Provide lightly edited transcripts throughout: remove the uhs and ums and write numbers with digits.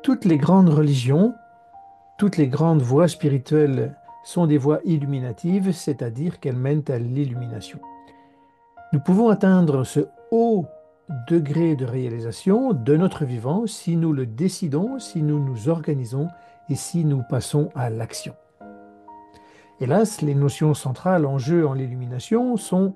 Toutes les grandes religions, toutes les grandes voies spirituelles sont des voies illuminatives, c'est-à-dire qu'elles mènent à l'illumination. Nous pouvons atteindre ce haut degré de réalisation de notre vivant si nous le décidons, si nous nous organisons et si nous passons à l'action. Hélas, les notions centrales en jeu en l'illumination sont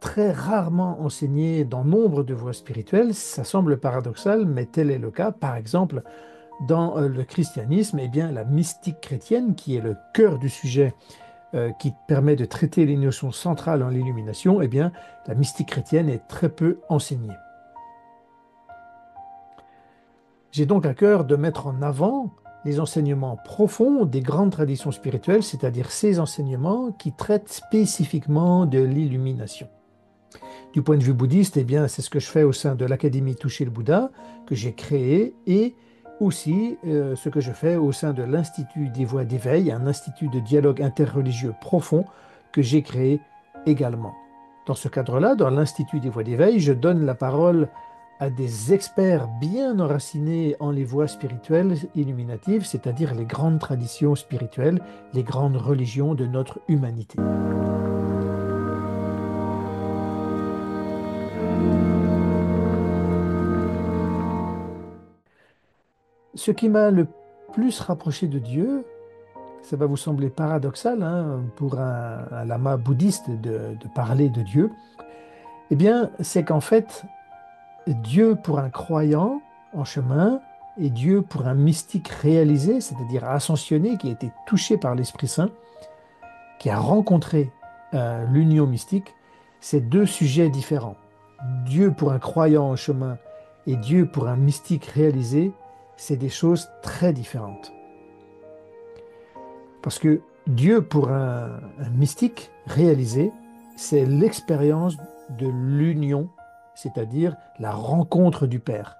très rarement enseignées dans nombre de voies spirituelles. Ça semble paradoxal, mais tel est le cas. Par exemple, dans le christianisme, eh bien, la mystique chrétienne, qui est le cœur du sujet, qui permet de traiter les notions centrales en l'illumination, eh bien, la mystique chrétienne est très peu enseignée. J'ai donc à cœur de mettre en avant les enseignements profonds des grandes traditions spirituelles, c'est-à-dire ces enseignements qui traitent spécifiquement de l'illumination. Du point de vue bouddhiste, eh bien, c'est ce que je fais au sein de l'Académie Toucher le Bouddha, que j'ai créée, et aussi ce que je fais au sein de l'Institut des Voies d'éveil, un institut de dialogue interreligieux profond que j'ai créé également. Dans ce cadre-là, dans l'Institut des Voies d'éveil, je donne la parole à des experts bien enracinés en les voies spirituelles illuminatives, c'est-à-dire les grandes traditions spirituelles, les grandes religions de notre humanité. Ce qui m'a le plus rapproché de Dieu, ça va vous sembler paradoxal hein, pour un lama bouddhiste de parler de Dieu, eh bien, c'est qu'en fait, Dieu pour un croyant en chemin et Dieu pour un mystique réalisé, c'est-à-dire ascensionné, qui a été touché par l'Esprit Saint, qui a rencontré l'union mystique, c'est deux sujets différents. Dieu pour un croyant en chemin et Dieu pour un mystique réalisé, c'est des choses très différentes. Parce que Dieu pour un mystique réalisé, c'est l'expérience de l'union, c'est-à-dire la rencontre du Père.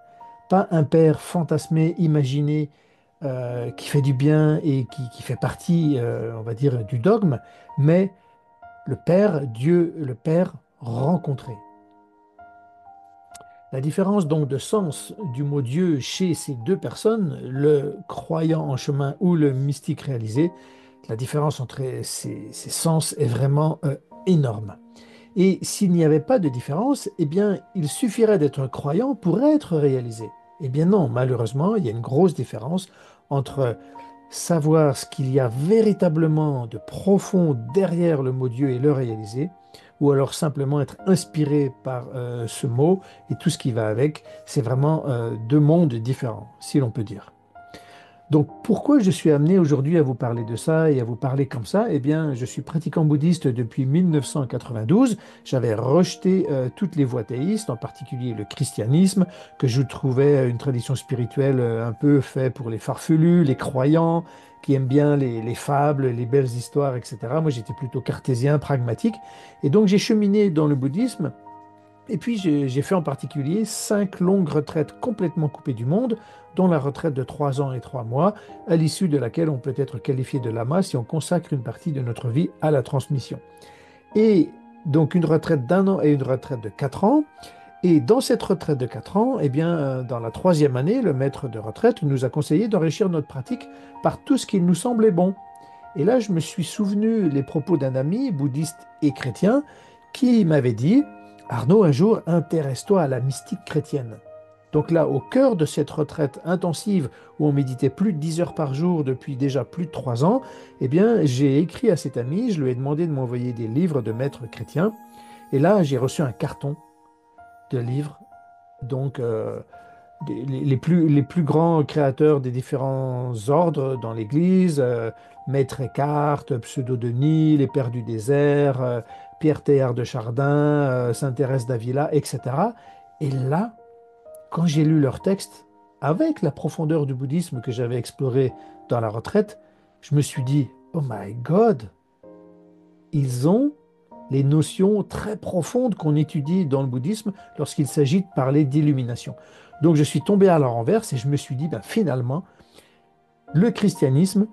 Pas un Père fantasmé, imaginé, qui fait du bien et qui fait partie, on va dire, du dogme, mais le Père, Dieu, le Père rencontré. La différence donc de sens du mot Dieu chez ces deux personnes, le croyant en chemin ou le mystique réalisé, la différence entre ces sens est vraiment énorme. Et s'il n'y avait pas de différence, eh bien, il suffirait d'être croyant pour être réalisé. Eh bien non, malheureusement, il y a une grosse différence entre savoir ce qu'il y a véritablement de profond derrière le mot Dieu et le réaliser, ou alors simplement être inspiré par ce mot et tout ce qui va avec. C'est vraiment deux mondes différents, si l'on peut dire. Donc pourquoi je suis amené aujourd'hui à vous parler de ça et à vous parler comme ça? Eh bien, je suis pratiquant bouddhiste depuis 1992. J'avais rejeté toutes les voies théistes, en particulier le christianisme, que je trouvais une tradition spirituelle un peu faite pour les farfelus, les croyants, qui aiment bien les fables, les belles histoires, etc. Moi, j'étais plutôt cartésien, pragmatique. Et donc, j'ai cheminé dans le bouddhisme et puis j'ai fait en particulier 5 longues retraites complètement coupées du monde, dont la retraite de 3 ans et 3 mois, à l'issue de laquelle on peut être qualifié de lama si on consacre une partie de notre vie à la transmission. Et donc une retraite d'1 an et une retraite de 4 ans. Et dans cette retraite de 4 ans, eh bien, dans la troisième année, le maître de retraite nous a conseillé d'enrichir notre pratique par tout ce qui nous semblait bon. Et là, je me suis souvenu les propos d'un ami bouddhiste et chrétien qui m'avait dit, Arnaud, un jour, intéresse-toi à la mystique chrétienne. Donc là, au cœur de cette retraite intensive où on méditait plus de 10 heures par jour depuis déjà plus de 3 ans, eh bien, j'ai écrit à cet ami, je lui ai demandé de m'envoyer des livres de maîtres chrétiens. Et là, j'ai reçu un carton de livres, donc les plus grands créateurs des différents ordres dans l'Église, Maître Eckhart, Pseudo-Denis, les Pères du désert, Pierre Teilhard de Chardin, Sainte Thérèse d'Avila, etc. Et là, quand j'ai lu leurs textes, avec la profondeur du bouddhisme que j'avais exploré dans la retraite, je me suis dit, oh my God, ils ont les notions très profondes qu'on étudie dans le bouddhisme lorsqu'il s'agit de parler d'illumination. Donc je suis tombé à la renverse et je me suis dit, ben, finalement, le christianisme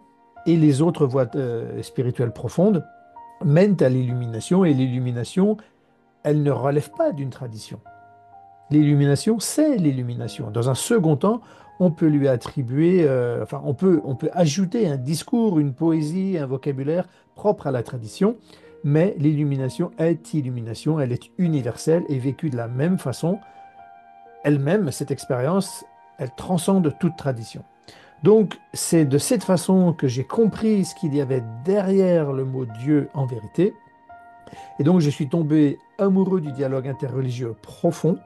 et les autres voies spirituelles profondes mènent à l'illumination et l'illumination, elle ne relève pas d'une tradition. L'illumination, c'est l'illumination. Dans un second temps, on peut lui attribuer, enfin, on peut ajouter un discours, une poésie, un vocabulaire propre à la tradition, mais l'illumination est illumination, elle est universelle et vécue de la même façon. Elle-même, cette expérience, elle transcende toute tradition. Donc, c'est de cette façon que j'ai compris ce qu'il y avait derrière le mot Dieu en vérité. Et donc, je suis tombé amoureux du dialogue interreligieux profond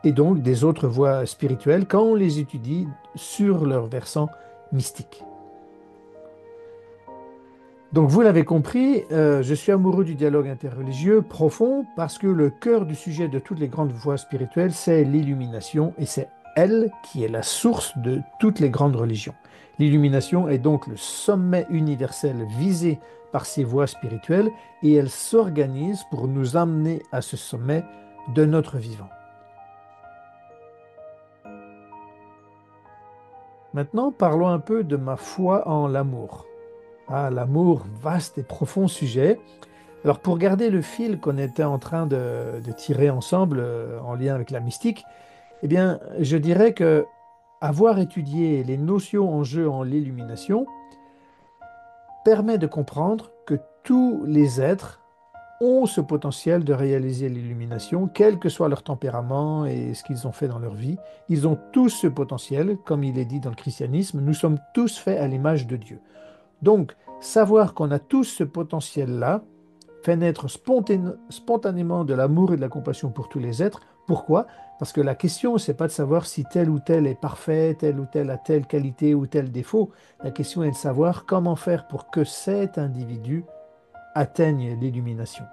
et donc des autres voies spirituelles quand on les étudie sur leur versant mystique. Donc, vous l'avez compris, je suis amoureux du dialogue interreligieux profond parce que le cœur du sujet de toutes les grandes voies spirituelles, c'est l'illumination et c'est elle qui est la source de toutes les grandes religions. L'illumination est donc le sommet universel visé par ces voies spirituelles et elle s'organise pour nous amener à ce sommet de notre vivant. Maintenant, parlons un peu de ma foi en l'amour. Ah, l'amour, vaste et profond sujet. Alors, pour garder le fil qu'on était en train de tirer ensemble en lien avec la mystique, eh bien, je dirais que avoir étudié les notions en jeu en l'illumination permet de comprendre que tous les êtres ont ce potentiel de réaliser l'illumination, quel que soit leur tempérament et ce qu'ils ont fait dans leur vie. Ils ont tous ce potentiel, comme il est dit dans le christianisme, nous sommes tous faits à l'image de Dieu. Donc, savoir qu'on a tous ce potentiel-là fait naître spontanément de l'amour et de la compassion pour tous les êtres. Pourquoi? Parce que la question, c'est pas de savoir si tel ou tel est parfait, tel ou tel a telle qualité ou tel défaut. La question est de savoir comment faire pour que cet individu atteigne l'illumination.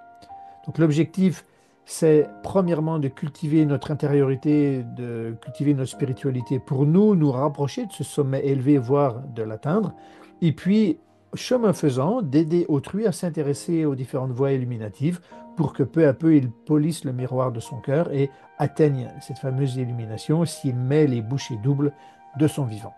Donc l'objectif, c'est premièrement de cultiver notre intériorité, de cultiver notre spiritualité pour nous, nous rapprocher de ce sommet élevé, voire de l'atteindre. Et puis, chemin faisant, d'aider autrui à s'intéresser aux différentes voies illuminatives pour que peu à peu il polisse le miroir de son cœur et atteigne cette fameuse illumination s'il met les bouchées doubles de son vivant.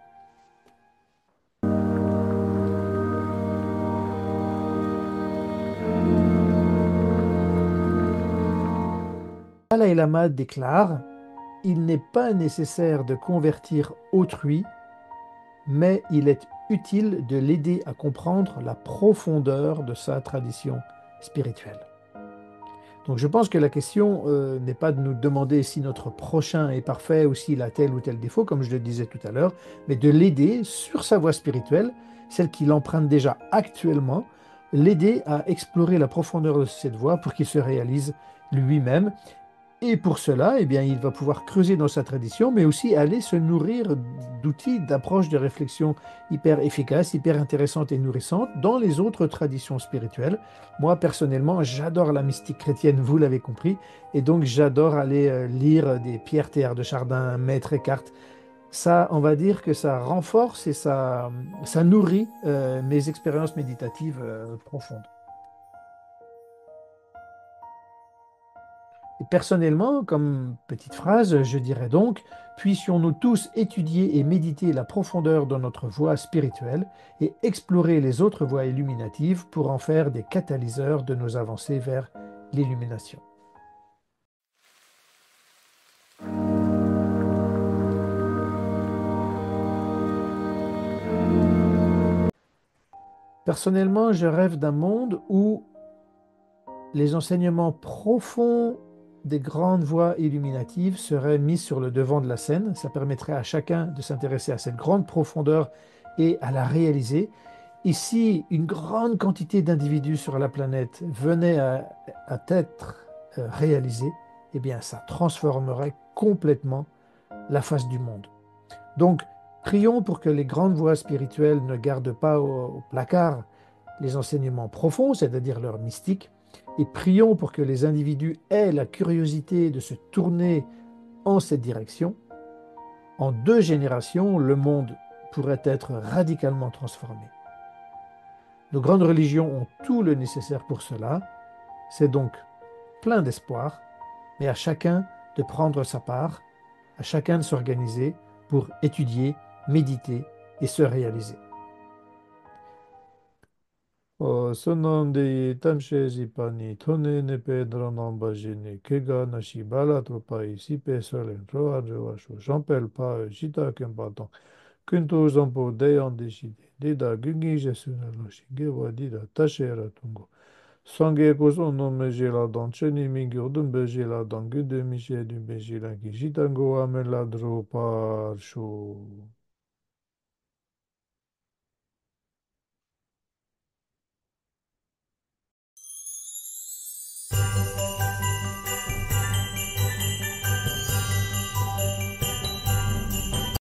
Dalai Lama déclare: il n'est pas nécessaire de convertir autrui, mais il est utile de l'aider à comprendre la profondeur de sa tradition spirituelle. Donc je pense que la question n'est pas de nous demander si notre prochain est parfait ou s'il a tel ou tel défaut, comme je le disais tout à l'heure, mais de l'aider sur sa voie spirituelle, celle qu'il emprunte déjà actuellement, l'aider à explorer la profondeur de cette voie pour qu'il se réalise lui-même. Et pour cela, eh bien, il va pouvoir creuser dans sa tradition, mais aussi aller se nourrir d'outils, d'approches de réflexion hyper efficaces, hyper intéressantes et nourrissantes dans les autres traditions spirituelles. Moi, personnellement, j'adore la mystique chrétienne, vous l'avez compris, et donc j'adore aller lire des Pierre Théard de Chardin, Maître Eckhart. Ça, on va dire que ça renforce et ça nourrit mes expériences méditatives profondes. Et personnellement, comme petite phrase, je dirais donc, puissions-nous tous étudier et méditer la profondeur de notre voie spirituelle et explorer les autres voies illuminatives pour en faire des catalyseurs de nos avancées vers l'illumination. Personnellement, je rêve d'un monde où les enseignements profonds des grandes voies illuminatives seraient mis sur le devant de la scène. Ça permettrait à chacun de s'intéresser à cette grande profondeur et à la réaliser. Et si une grande quantité d'individus sur la planète venait à être réalisée, eh bien, ça transformerait complètement la face du monde. Donc, prions pour que les grandes voies spirituelles ne gardent pas au placard les enseignements profonds, c'est-à-dire leur mystique, et prions pour que les individus aient la curiosité de se tourner en cette direction. En 2 générations, le monde pourrait être radicalement transformé. Nos grandes religions ont tout le nécessaire pour cela. C'est donc plein d'espoir, mais à chacun de prendre sa part, à chacun de s'organiser pour étudier, méditer et se réaliser. Sonande tamshe zipani tone ne pedro nambajene kega nashi balatro pai si pesole roa roasho j'appelle pas jita kempaton kunto zampo deyan deshide deda gungi jesuna loshi gewa dida tashera tungo sange koso no mejela dan cheni mingurdum bejela dan gude miche du bejela ki jitango amela dro par sho